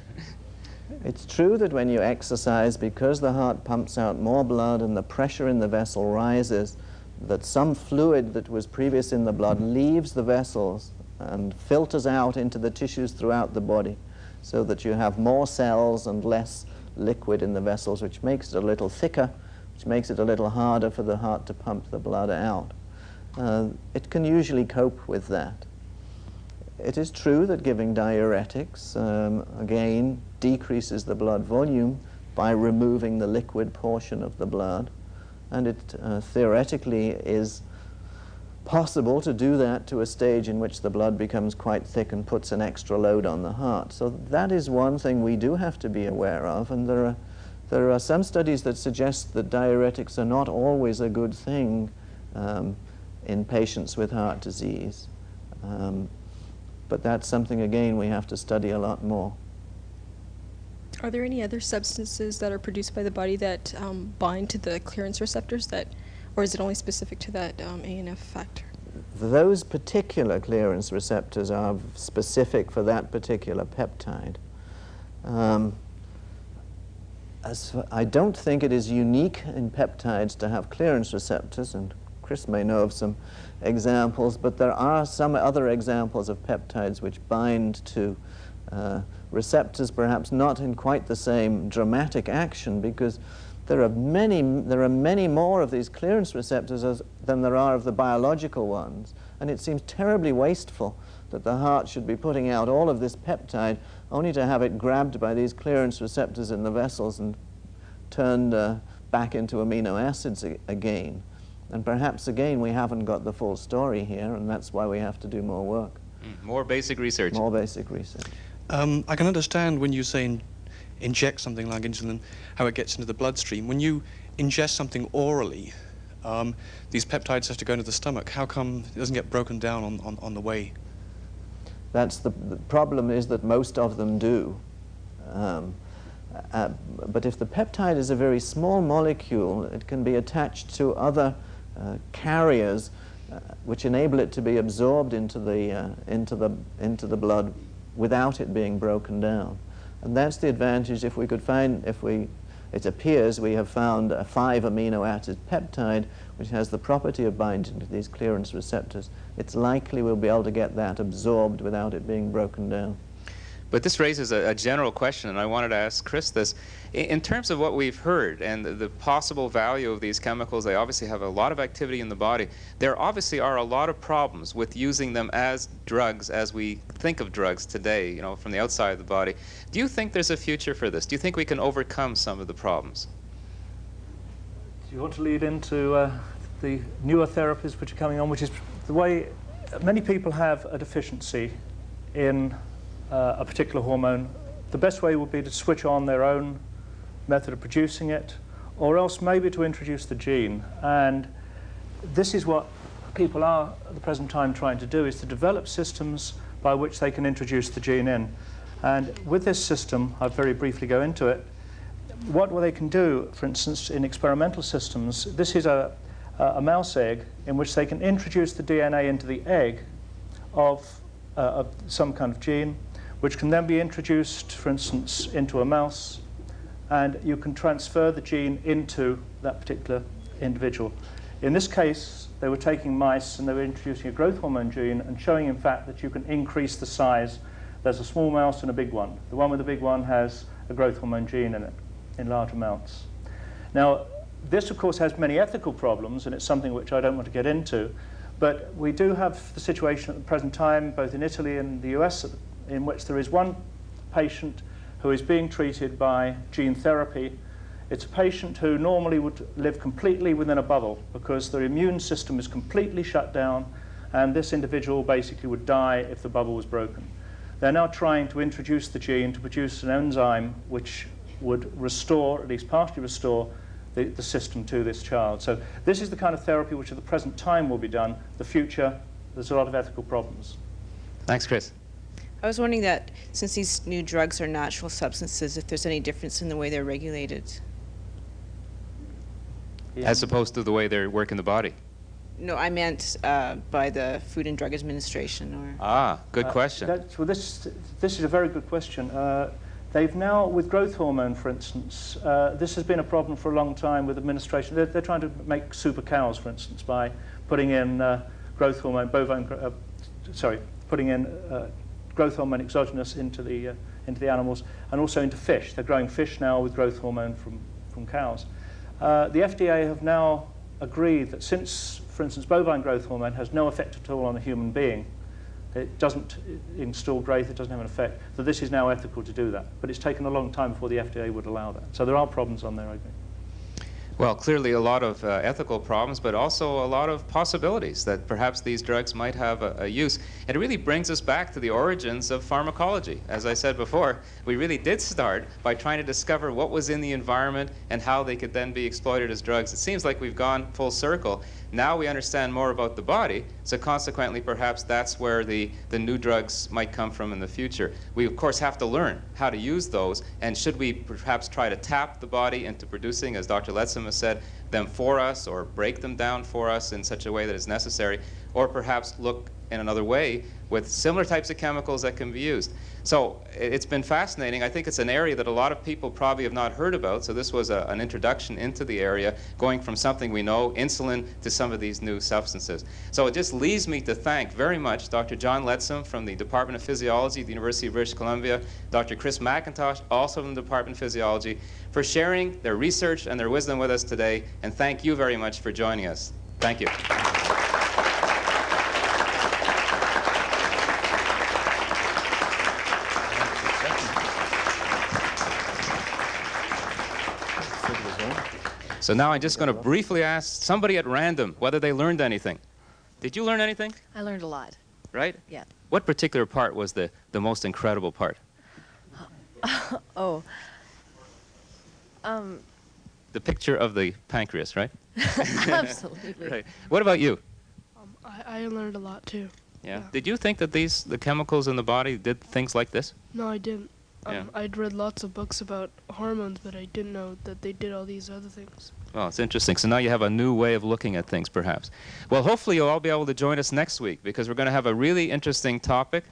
It's true that when you exercise, because the heart pumps out more blood and the pressure in the vessel rises, that some fluid that was previous in the blood leaves the vessels and filters out into the tissues throughout the body, so that you have more cells and less liquid in the vessels, which makes it a little thicker, which makes it a little harder for the heart to pump the blood out. It can usually cope with that. It is true that giving diuretics, again, decreases the blood volume by removing the liquid portion of the blood, and it theoretically is possible to do that to a stage in which the blood becomes quite thick and puts an extra load on the heart. So that is one thing we do have to be aware of, and there are some studies that suggest that diuretics are not always a good thing in patients with heart disease. But that's something, again, we have to study a lot more. Are there any other substances that are produced by the body that bind to the clearance receptors, or is it only specific to that ANF factor? Those particular clearance receptors are specific for that particular peptide. I don't think it is unique in peptides to have clearance receptors, and Chris may know of some examples, but there are some other examples of peptides which bind to receptors, perhaps not in quite the same dramatic action, because there are many more of these clearance receptors than there are of the biological ones, and it seems terribly wasteful that the heart should be putting out all of this peptide only to have it grabbed by these clearance receptors in the vessels and turned back into amino acids again. And perhaps, again, we haven't got the full story here, and that's why we have to do more work. More basic research. More basic research. I can understand when you say inject something like insulin, how it gets into the bloodstream. When you ingest something orally, these peptides have to go into the stomach. How come it doesn't get broken down on the way? That's the problem is that most of them do. But if the peptide is a very small molecule, it can be attached to other carriers which enable it to be absorbed into the blood without it being broken down. And that's the advantage. If we could find, it appears we have found a 5 amino acid peptide which has the property of binding to these clearance receptors, it's likely we'll be able to get that absorbed without it being broken down. But this raises a general question, and I wanted to ask Chris this. In terms of what we've heard and the possible value of these chemicals, they obviously have a lot of activity in the body. There obviously are a lot of problems with using them as drugs as we think of drugs today, you know, from the outside of the body. Do you think there's a future for this? Do you think we can overcome some of the problems? Do you want to lead into the newer therapies which are coming on, which is the way many people have a deficiency in a particular hormone? The best way would be to switch on their own method of producing it, or else maybe to introduce the gene. And this is what people are at the present time trying to do, is to develop systems by which they can introduce the gene in. And with this system, I'll very briefly go into it, what they can do, for instance, in experimental systems, this is a mouse egg in which they can introduce the DNA into the egg of some kind of gene, which can then be introduced, for instance, into a mouse, and you can transfer the gene into that particular individual. In this case, they were taking mice and they were introducing a growth hormone gene and showing, in fact, that you can increase the size. There's a small mouse and a big one. The one with the big one has a growth hormone gene in it, in large amounts. Now, this, of course, has many ethical problems, and it's something which I don't want to get into, but we do have the situation at the present time, both in Italy and the US, in which there is one patient who is being treated by gene therapy. It's a patient who normally would live completely within a bubble because their immune system is completely shut down, and this individual basically would die if the bubble was broken. They're now trying to introduce the gene to produce an enzyme which would restore, at least partially restore, the system to this child. So this is the kind of therapy which at the present time will be done. The future, there's a lot of ethical problems. Thanks, Chris. I was wondering that since these new drugs are natural substances, if there's any difference in the way they're regulated. Yeah. As opposed to the way they work in the body. No, I meant by the Food and Drug Administration. Or Ah, good question. Well, this is a very good question. They've now, with growth hormone, for instance, this has been a problem for a long time with administration. They're trying to make super cows, for instance, by putting in growth hormone, putting in growth hormone exogenous into the animals, and also into fish. They're growing fish now with growth hormone from cows. The FDA have now agreed that since, for instance, bovine growth hormone has no effect at all on a human being, it doesn't install growth, it doesn't have an effect, that this is now ethical to do that. But it's taken a long time before the FDA would allow that. So there are problems on there, I think. Well, clearly a lot of ethical problems, but also a lot of possibilities that perhaps these drugs might have a use. And it really brings us back to the origins of pharmacology. As I said before, we really did start by trying to discover what was in the environment and how they could then be exploited as drugs. It seems like we've gone full circle. Now we understand more about the body, so consequently perhaps that's where the new drugs might come from in the future. We of course have to learn how to use those, and should we perhaps try to tap the body into producing, as Dr. Ledsome has said, them for us, or break them down for us in such a way that is necessary, or perhaps look in another way with similar types of chemicals that can be used. So it's been fascinating. I think it's an area that a lot of people probably have not heard about, so this was an introduction into the area, going from something we know, insulin, to some of these new substances. So it just leaves me to thank very much Dr. John Ledsome from the Department of Physiology at the University of British Columbia, Dr. Chris McIntosh, also from the Department of Physiology, for sharing their research and their wisdom with us today, and thank you very much for joining us. Thank you. So now I'm just going to briefly ask somebody at random whether they learned anything. Did you learn anything? I learned a lot. Right? Yeah. What particular part was the most incredible part? Oh. The picture of the pancreas, right? Absolutely. Right. What about you? I learned a lot too. Yeah. Did you think that the chemicals in the body did things like this? No, I didn't. Yeah. I'd read lots of books about hormones, but I didn't know that they did all these other things. Well, it's interesting. So now you have a new way of looking at things, perhaps. Well, hopefully you'll all be able to join us next week, because we're going to have a really interesting topic.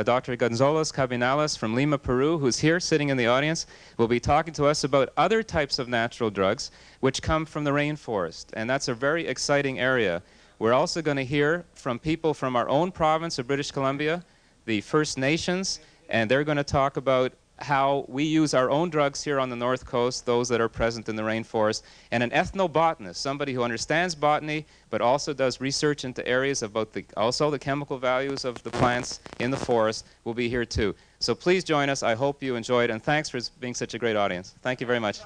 Dr. Gonzalez Cabinales from Lima, Peru, who's here sitting in the audience, will be talking to us about other types of natural drugs which come from the rainforest. And that's a very exciting area. We're also going to hear from people from our own province of British Columbia, the First Nations, and they're going to talk about how we use our own drugs here on the North Coast, those that are present in the rainforest, and an ethnobotanist, somebody who understands botany but also does research into areas about also the chemical values of the plants in the forest, will be here too. So please join us. I hope you enjoyed, and thanks for being such a great audience. Thank you very much.